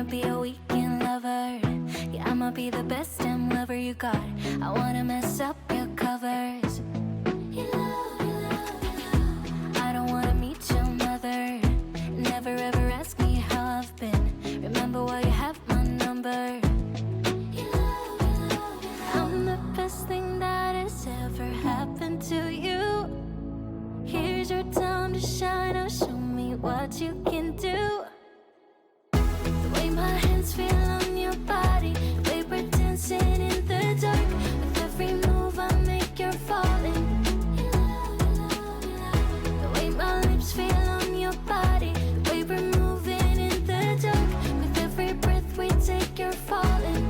wanna be a weekend lover. Yeah, I'ma be the best damn lover you got. I wanna mess up your covers. I don't wanna meet your mother. Never ever ask me how I've been. Remember why you have my number. I'm the best thing that has ever happened to you. Here's your time to shine. Now show me what you can do. The way my hands feel on your body, the way we're dancing in the dark. With every move I make, you're falling. The way my lips feel on your body, the way we're moving in the dark. With every breath we take, you're falling.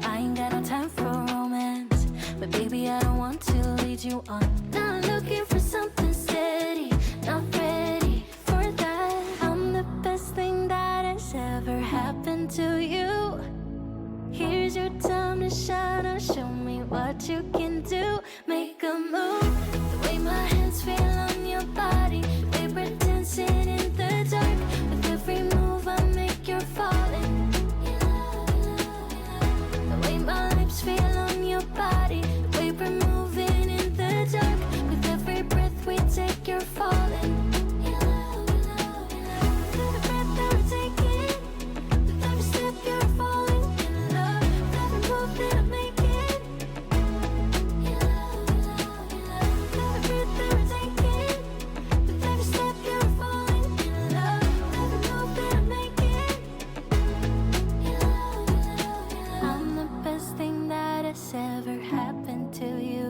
I ain't got no time for romance, but baby I don't want to lead you on. Not looking for something steady, not ready for that. I'm the best thing that has ever happened to you. Here's your time to shine. Now show me what you can do. Make a move. The way my hands feel on your body, the way we're dancing in the dark. With every move I make, you're falling. The way my lips feel on your body, the way we're moving in the dark. With every breath we take, you're falling. With every breath that we're taking, with every step you're falling in love. With every move that I'm making, with every breath that we're taking, with every step you're falling in love. With every move that I'm making, I'm the best thing that has ever happened to you.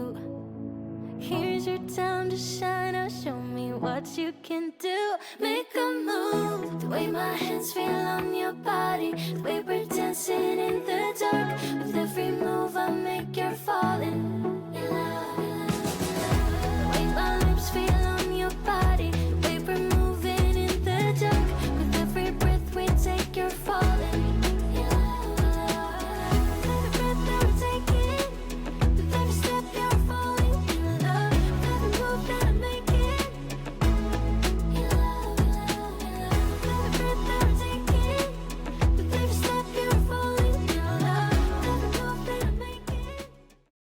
Here's your time to shine. Now show me what you can do. Make a move. The way my hands feel on your body, the way we're dancing in the dark. With every move